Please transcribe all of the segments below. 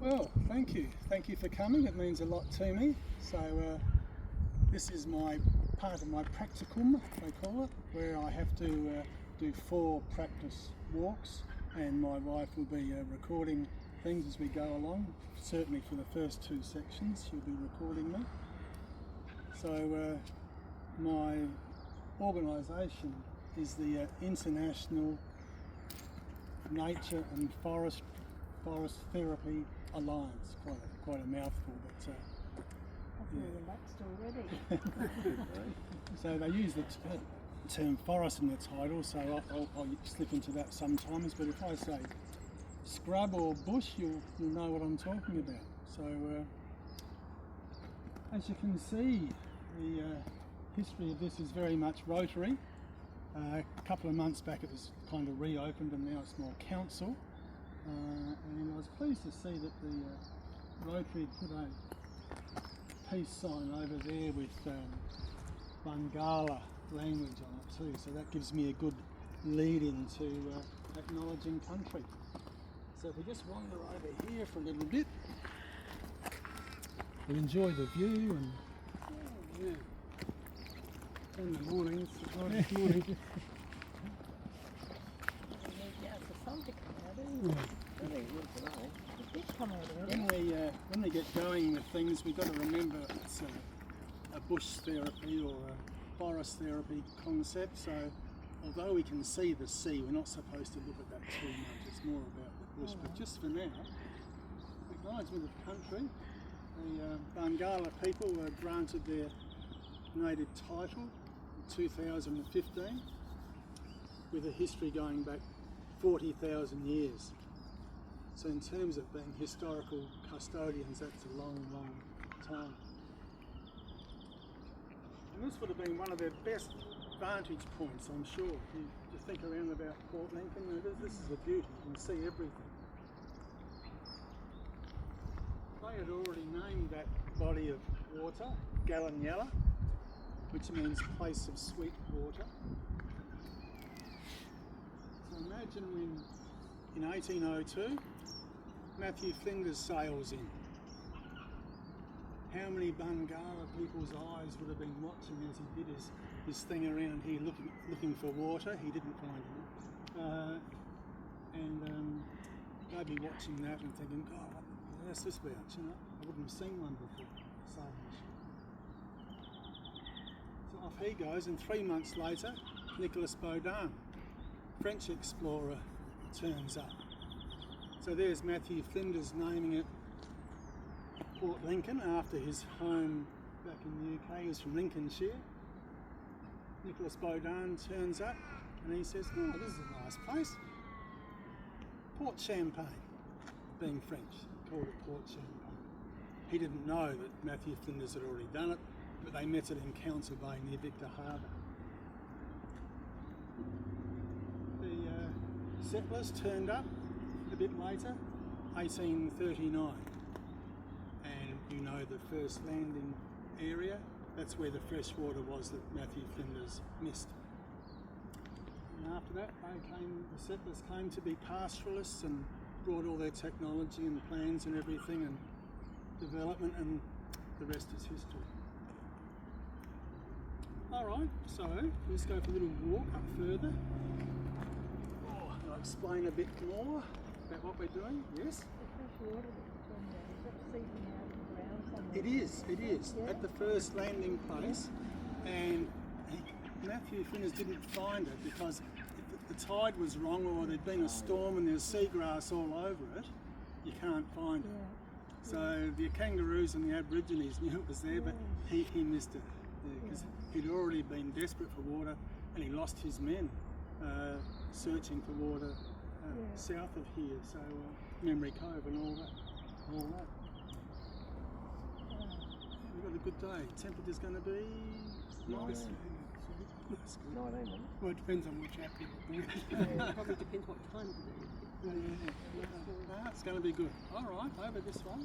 Well, thank you. Thank you for coming. It means a lot to me. So this is my part of my practicum, they call it, where I have to do 4 practice walks, and my wife will be recording things as we go along. Certainly for the first 2 sections she'll be recording me. So my organisation is the International Nature and Forest Therapy Alliance. Quite a mouthful, but I've relaxed already. So they use the term forest in the title, so I'll slip into that sometimes. But if I say scrub or bush, you'll know what I'm talking about. So as you can see, the history of this is very much Rotary. A couple of months back it was kind of reopened, and now it's more council. And I was pleased to see that the Rotary put a peace sign over there with Bangala language on it too, so that gives me a good lead into acknowledging country. So if we just wander over here for a little bit, we'll enjoy the view. And In the mornings, it's nice morning. when we get going with things, we've got to remember it's a bush therapy or a forest therapy concept. So although we can see the sea, we're not supposed to look at that too much. It's more about the bush. But just for now, acknowledgement of country. The Bangala people were granted their native title in 2015 with a history going back 40,000 years. So in terms of being historical custodians, that's a long, long time. And this would have been one of their best vantage points, I'm sure. If you think around about Port Lincoln, this is a beauty, you can see everything. They had already named that body of water Galanyella, which means place of sweet water. So imagine when, in 1802, Matthew Flinders sails in. How many Bangala people's eyes would have been watching as he did his thing around here looking for water. He didn't find any. And they'd be watching that and thinking, God, what's this about? You know, I wouldn't have seen one before. So off he goes, and 3 months later, Nicolas Baudin, French explorer, turns up. So there's Matthew Flinders naming it Port Lincoln after his home back in the UK. He was from Lincolnshire. Nicolas Baudin turns up and he says, oh, this is a nice place. Port Champagne, being French, called it Port Champagne. He didn't know that Matthew Flinders had already done it, but they met it in Council Bay near Victor Harbour. The settlers turned up a bit later, 1839, and you know the first landing area, that's where the fresh water was that Matthew Flinders missed. And after that, the settlers came to be pastoralists and brought all their technology and plans and everything and development, and the rest is history. Alright, so let's go for a little walk up further. I'll explain a bit more about what we're doing. Yes? It is. Yeah. At the first landing place, and Matthew Flinders didn't find it because the tide was wrong, or there'd been a storm and there's seagrass all over it. You can't find it. So the kangaroos and the Aborigines knew it was there, but he missed it because he'd already been desperate for water, and he lost his men searching for water south of here, so Memory Cove and all that. We've got a good day. Temperature's going to be nice. Well, it depends on which app you're looking at. Probably depends what time of day. It's going to be good. Alright, over this way.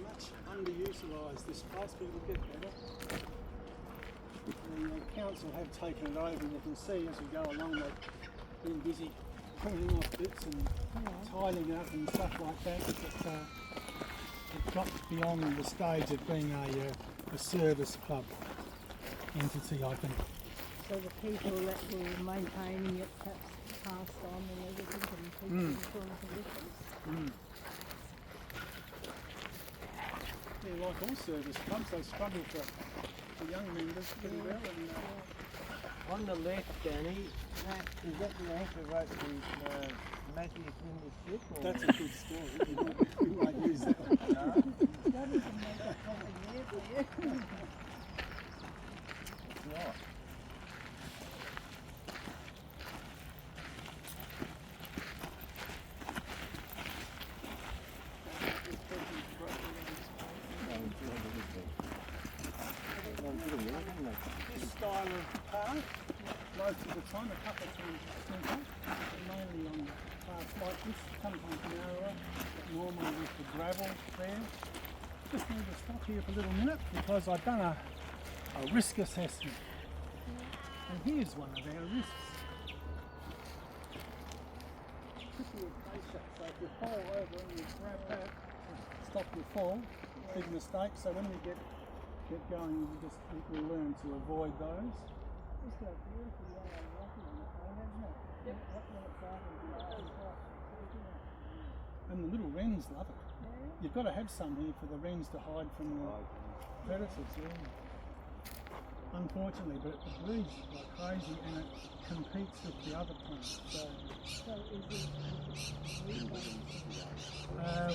Much underutilised this place, but it'll get better. the council have taken it over, and you can see as we go along they've been busy pulling off bits and tiling it up and stuff like that. It got beyond the stage of being a service club entity, I think. So the people that were maintaining it perhaps passed on and everything and people in poor conditions. Yeah, like all service clubs, they struggle for young members pretty well. And, On the left, Danny, is that the anchor rope with Matthew in the ship? Or? that's a good story. We might use that one. That is a make something there for you. It's not. This style of path, most of the time, a couple of times simple, but mainly on paths like this, sometimes narrower, but normally with the gravel there. Just need to stop here for a little minute because I've done a risk assessment. And here's one of our risks. Tricky acacia, so if you fall over and you grab that to stop your fall, big mistake. So when we get going, we learn to avoid those. It's got a beautiful yellow rocky on it, hasn't it? Yep. What will it And the little wrens love it. Yeah. You've got to have some here for the wrens to hide from the predators. Yeah. Unfortunately, but it breeds like crazy and it competes with the other plants. So is it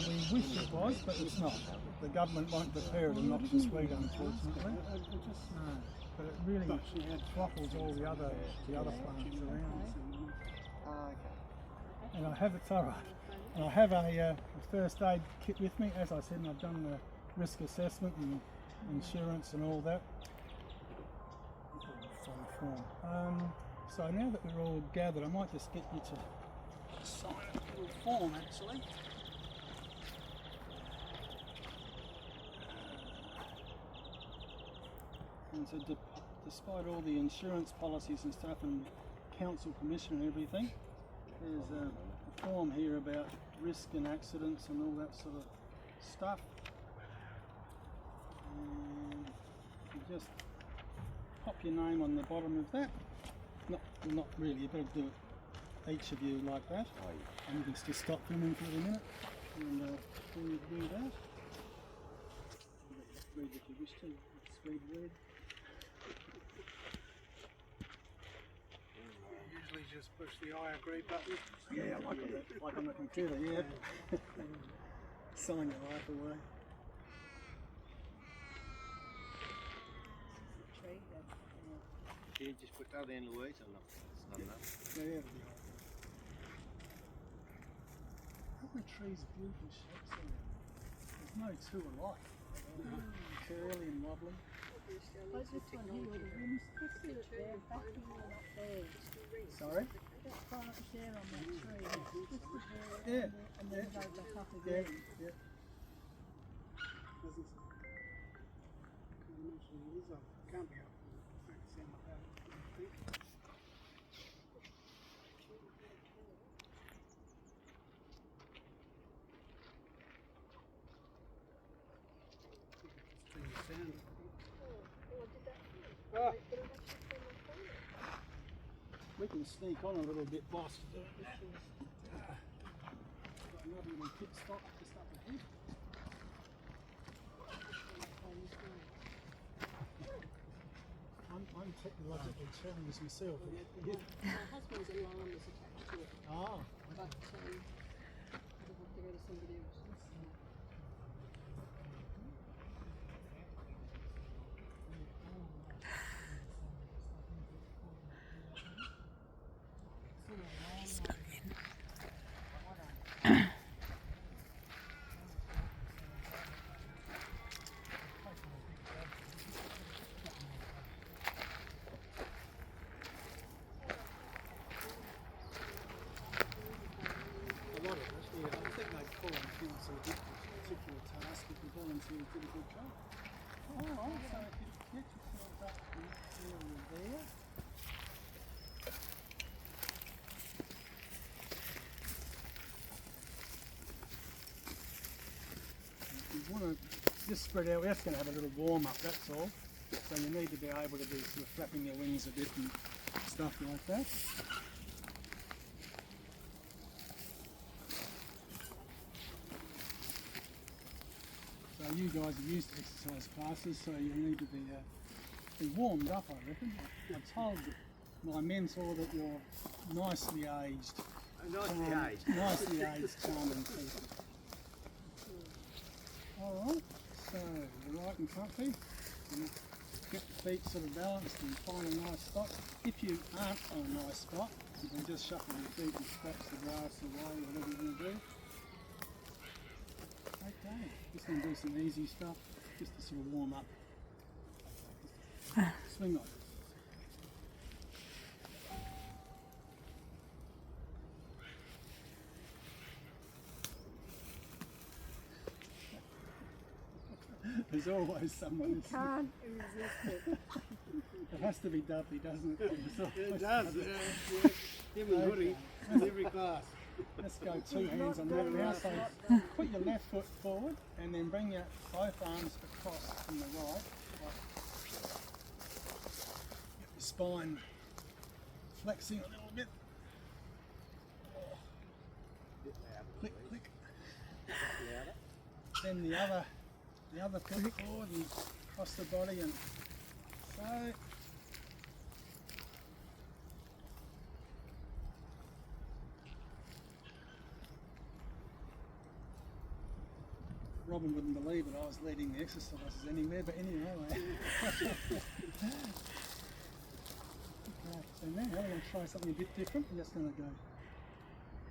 we wish it was, but it's not. The government won't declare it a noxious weed, unfortunately. No, but it really throttles all the other plants around. And I have it's all right. And I have a first aid kit with me, as I said, and I've done the risk assessment and insurance and all that. So now that we're all gathered, I might just get you to sign a little form actually. And so despite all the insurance policies and stuff and council permission and everything, there's a form here about risk and accidents and all that sort of stuff. And you just pop your name on the bottom of that. Not really, you've got to do it, each of you like that. And you can just stop filming for a minute. And when you do that, read if you wish to, read. Usually just push the I agree button. Yeah, like on the computer, yeah. Sign your life away. Can you just put that in, Louise, or not? It's not enough. Yeah, it'll be alright. Aren't the trees beautiful shapes around? There's no two alike. Curly and wobbly. Like this one here, the wind's twisted it there, backing it up there. Sorry? That branch there on that tree, it's twisted there Yeah. and then go back up Yeah, again. yeah. Can't be up. We can sneak on a little bit, boss. Got another little pit stop just up ahead. I'm technologically challenged myself. My husband's alarm is attached to it, Ah, but I don't want to go to somebody else. a lot of it. Yeah, I think they call them council want to just spread out. We're just going to have a little warm up, that's all. So you need to be able to be sort of flapping your wings a bit and stuff like that. So you guys are used to exercise classes, so you need to be warmed up, I reckon. I told my mentor that you're nicely aged. Nicely aged, charming people. Alright, so you're right and comfy. And get the feet sort of balanced and find a nice spot. If you aren't on a nice spot, you can just shuffle your feet and scratch the grass away, whatever you want to do. Okay, just going to do some easy stuff, just to sort of warm up. Swing on. There's always someone. You can't resist it. It has to be Dudley, doesn't it? It does. Him and Hoodie in every class. Let's go two hands on that now. So put your left foot forward and then bring your both arms across from the right. Get the spine flexing a little bit. Click, click. Then the other foot forward and across the body and so. Robin wouldn't believe it, I was leading the exercises anywhere, but anyway. Okay, so now we're going to try something a bit different. I'm just going to go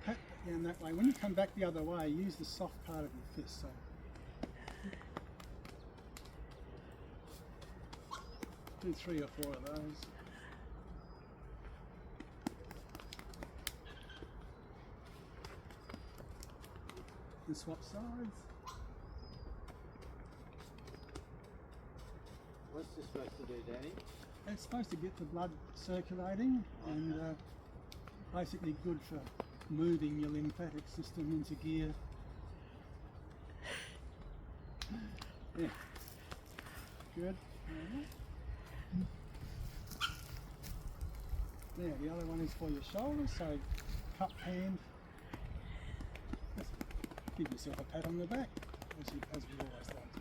pat down that way. When you come back the other way, use the soft part of your fist. So do 3 or 4 of those. And swap sides. What's this supposed to do, Danny? It's supposed to get the blood circulating and basically good for moving your lymphatic system into gear. Yeah. Good. Now the other one is for your shoulders, so cup hand. Just give yourself a pat on the back, as we always like to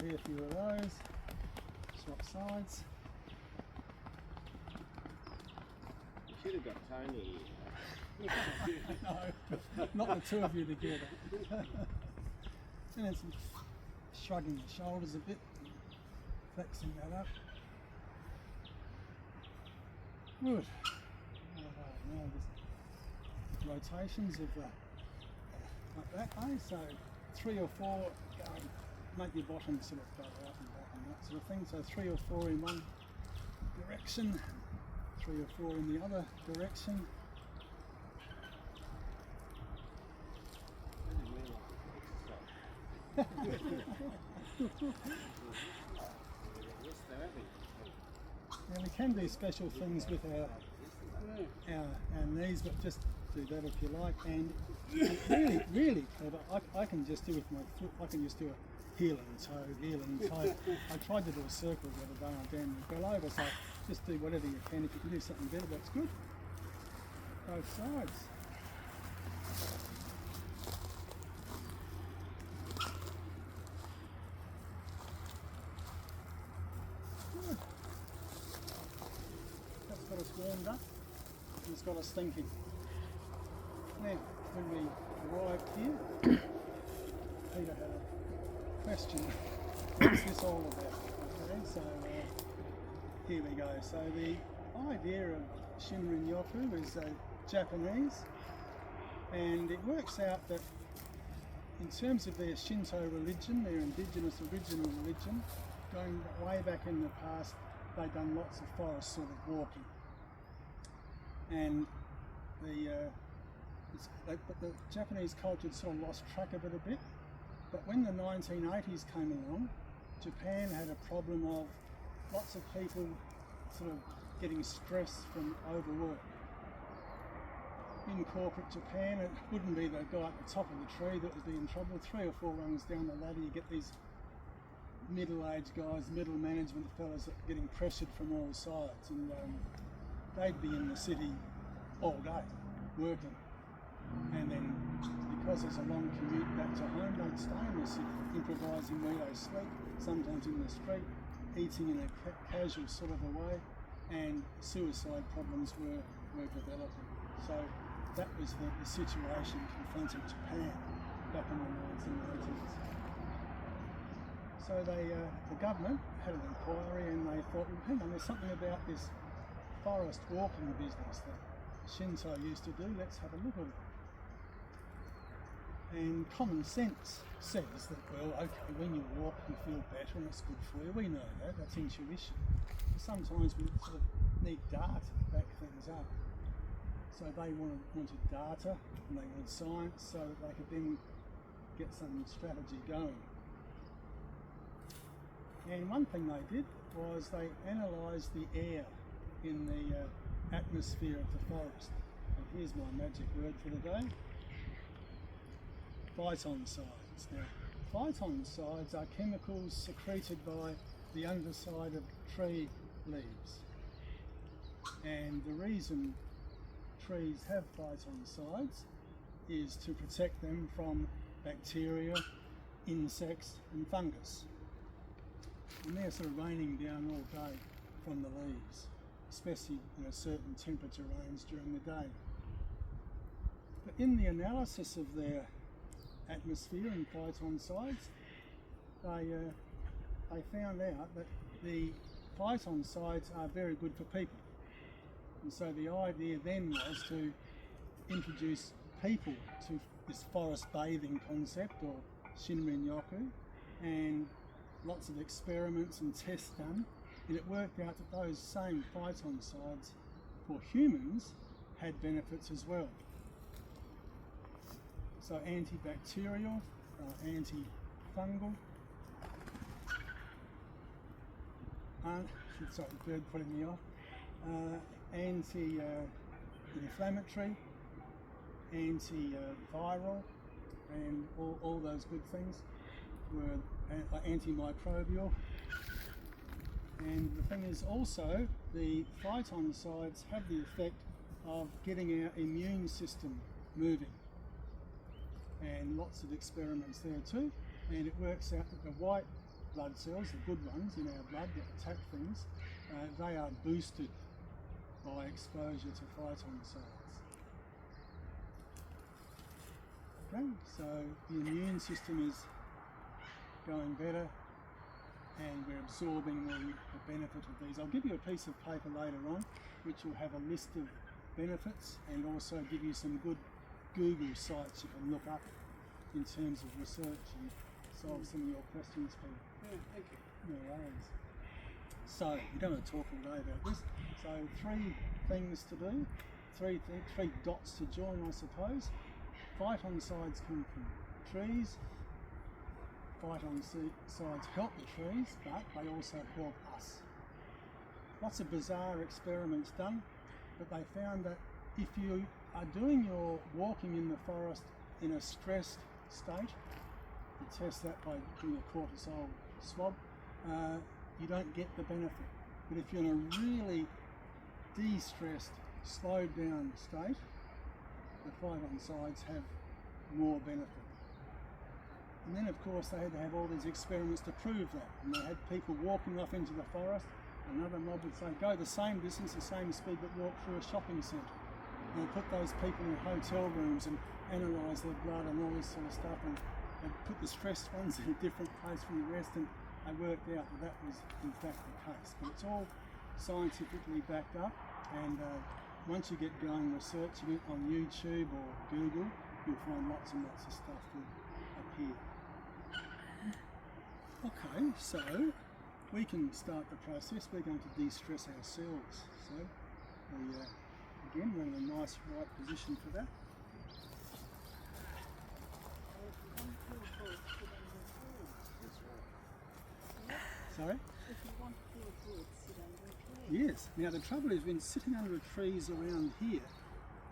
do. There, a few of those. Swap sides. You should have got Tony. No, not the two of you together. And it's shrugging the shoulders a bit, flexing that up. Good. Now just rotations of like that way. So 3 or 4, make your bottom sort of go out and back and that sort of thing. So 3 or 4 in one direction, 3 or 4 in the other direction. Now we can do special things with our knees, but just do that if you like. And really clever. I can just do with my foot. I can just do a heel and toe. I tried to do a circle the other day and I damn fell over. So just do whatever you can. If you can do something better, that's good. Both sides. That's got us warmed up and it's got us thinking. Now, when we arrived here, Peter had a question. What's this all about? Okay, so here we go. So the idea of Shinrin Yoku is Japanese, and it works out that in terms of their Shinto religion, their indigenous original religion, going way back in the past, they'd done lots of forest sort of walking. And but the Japanese culture sort of lost track of it a bit. But when the 1980s came along, Japan had a problem of lots of people sort of getting stress from overwork. in corporate Japan, it wouldn't be the guy at the top of the tree that would be in trouble. 3 or 4 rungs down the ladder, you get these middle-aged guys, middle management fellas that are getting pressured from all sides, and they'd be in the city all day working, and then because there's a long commute back to home, they'd stay in the city, improvising where they sleep, sometimes in the street, eating in a casual sort of a way, and suicide problems were developing. So that was the situation confronting Japan back in the 1980s. So the government had an inquiry, and they thought, well, hang on, there's something about this forest walking business that Shinto used to do, let's have a look at it. And common sense says that, well, okay, when you walk you feel better and it's good for you, we know that, that's intuition. But sometimes we sort of need data to back things up. So they wanted data and they wanted science so that they could then get some strategy going. And one thing they did was they analysed the air in the atmosphere of the forest. And here's my magic word for the day: phytoncides. Now, phytoncides are chemicals secreted by the underside of tree leaves. And the reason trees have phytoncides is to protect them from bacteria, insects and fungus. And they're sort of raining down all day from the leaves, especially in a certain temperature range during the day. But in the analysis of their atmosphere and phytoncides, they found out that the phytoncides are very good for people. And so the idea then was to introduce people to this forest bathing concept, or Shinrin-yoku, and lots of experiments and tests done, and it worked out that those same phytoncides for humans had benefits as well. So antibacterial, antifungal, sorry, bird putting me off, anti-inflammatory, antiviral, and all those good things were antimicrobial. And the thing is also, the phytoncides have the effect of getting our immune system moving. And lots of experiments there too. And it works out that the white blood cells, the good ones in our blood that attack things, they are boosted by exposure to phytoncides. Okay, so the immune system is going better, and we're absorbing the benefit of these. I'll give you a piece of paper later on which will have a list of benefits and also give you some good Google sites you can look up in terms of research and solve some of your questions for you. Yeah, thank you. No worries. So, we don't want to talk all day about this. So 3 things to do, 3 dots to join, I suppose. Phytoncides come from trees. Phytoncides help the trees, but they also help us. Lots of bizarre experiments done, but they found that if you are doing your walking in the forest in a stressed state, you test that by doing a cortisol swab, you don't get the benefit. But if you're in a really de-stressed, slowed down state, the phytoncides have more benefit. And then of course they had to have all these experiments to prove that. And they had people walking off into the forest, another mob would say, go the same distance, the same speed, but walk through a shopping centre. And they put those people in hotel rooms and analyse their blood and all this sort of stuff, and put the stressed ones in a different place from the rest, and they worked out that that was in fact the case. But it's all scientifically backed up, and once you get going researching it on YouTube or Google, you'll find lots and lots of stuff will appear. Okay, so we can start the process. We're going to de-stress ourselves. So again, we're in a nice right position for that. Sorry? If you want to feel good, sit under a tree. Yes. Now the trouble is, when sitting under trees around here,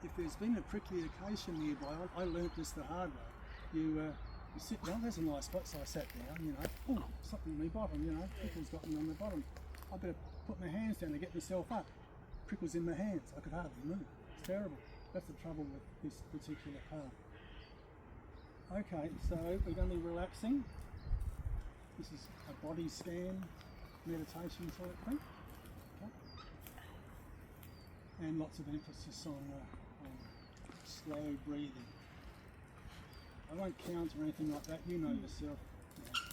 if there's been a prickly acacia nearby, I learnt this the hard way. You sit down, there's a nice spot, so I sat down, you know, something on my bottom, you know, prickles got me on the bottom. I better put my hands down to get myself up. Prickles in my hands, I could hardly move. It's terrible. That's the trouble with this particular path. Okay, so we're going to be relaxing. This is a body scan meditation sort of thing. Okay. And lots of emphasis on slow breathing. I won't count or anything like that. You know yourself,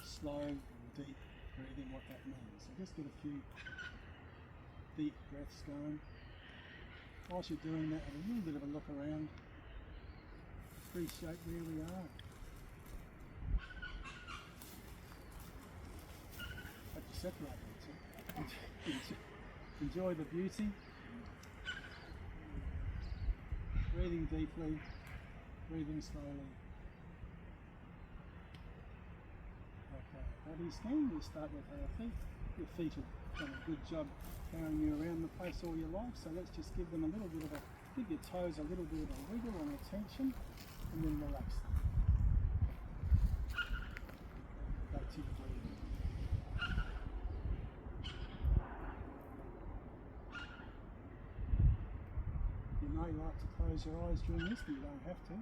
slow and deep breathing, what that means. So just get a few deep breaths going. Whilst you're doing that, have a little bit of a look around. Appreciate where we are. Have to separate the two. Enjoy the beauty. Breathing deeply, breathing slowly. Okay, body scan. We start with our feet. Your feet have done a good job carrying you around the place all your life, so let's just give them a little bit of give your toes a little bit of a wiggle and attention, and then relax them. Back to your breathing. You may like to close your eyes during this, but you don't have to.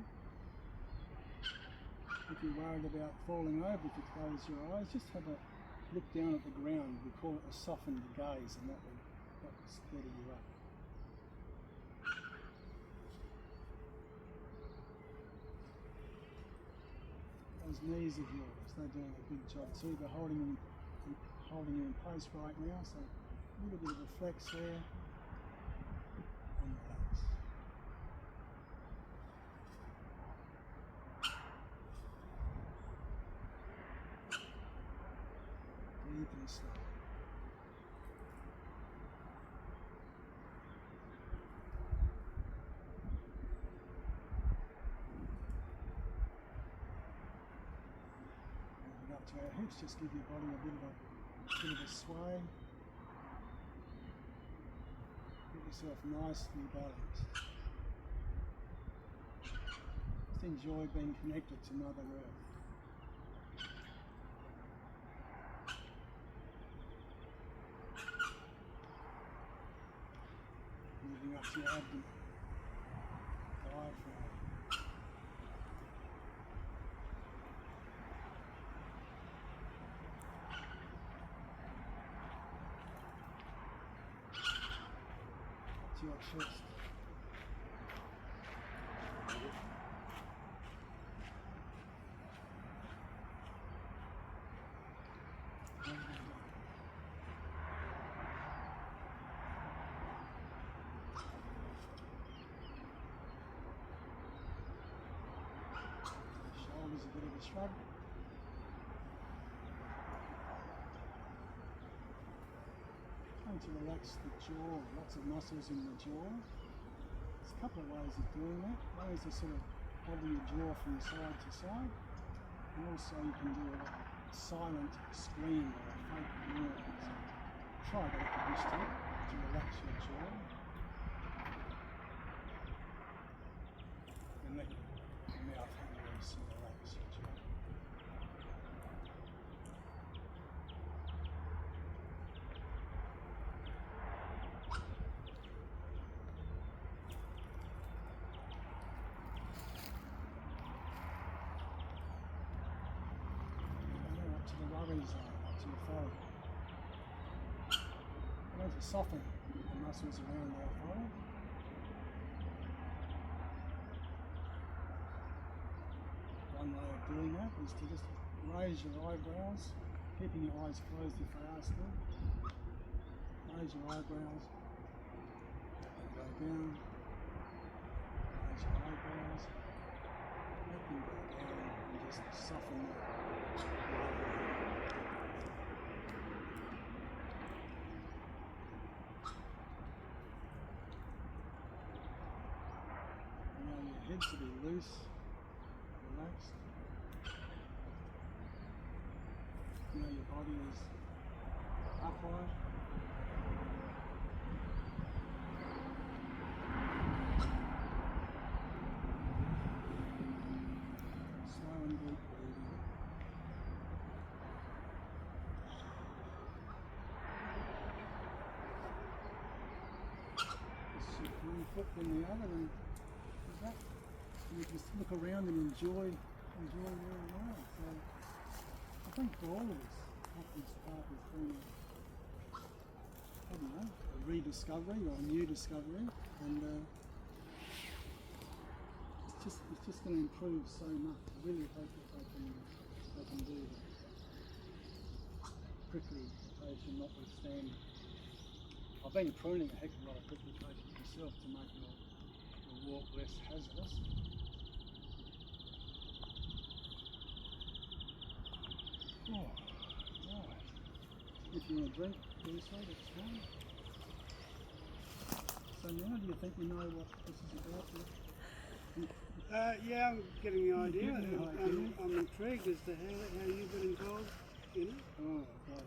If you're worried about falling over, if you close your eyes, just have a look down at the ground. We call it a softened gaze, and that will steady you up. Those knees of yours, they're doing a good job too. They're holding you in place right now, so a little bit of a flex there, and relax. Deep and slow. Up to our hips, just give your body a bit of a sway. Get yourself nicely balanced. Just enjoy being connected to Mother Earth. Moving up to your abdomen, diaphragm. Your chest. Shoulders a bit of a shrug. To relax the jaw, lots of muscles in the jaw. There's a couple of ways of doing that. One is to sort of wobble your jaw from side to side, and also you can do a silent scream or a fake noise. Try that if you wish to relax your jaw. And let your mouth loose and relax your jaw. Up to your forehead. I'm going to soften the muscles around our forehead. One way of doing that is to just raise your eyebrows, keeping your eyes closed if they are still. Raise your eyebrows, and go down. Raise your eyebrows, let them go down, and just soften that. Head to be loose, relaxed. You know your body is upright. foot than the other, and there's that. And you just look around and enjoy where you are. So I think for all of us, Hockey's Park has been a rediscovery or a new discovery, and it's just going to improve so much. I really hope that they can do that. Prickly vegetation notwithstanding. I've been pruning a heck of a lot of prickly vegetation myself to make your walk less hazardous. Oh, right. If you want a drink, do so, that's fine. So now do you think you know what this is about? Yeah, I'm getting the idea. getting the idea. I'm intrigued as to how you got involved in it. Oh, God,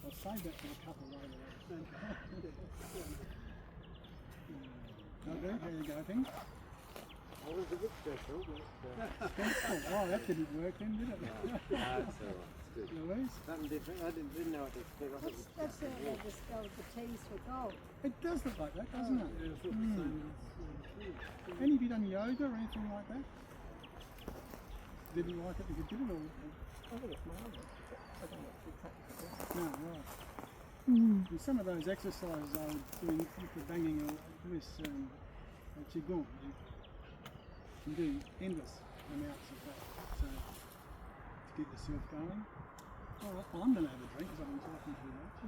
I'll save that for a couple later. Okay, there you go, thing. Well, it was a bit special, but Oh, that didn't work then, did it? that's all right. It's good. Louise? Something different. I didn't know what to expect. I thought it was That's how they discovered the teas for gold. It does look like that, doesn't it? Yeah, I thought the same. Any of you done yoga or anything like that? Didn't like it if you did it, or? I think it's marvellous. I don't actually practice it. No, right. And some of those exercises I was doing with the banging with qigong, you can do endless amounts of that, so to get yourself going. All right, well, I'm going to have a drink because I've been talking too much.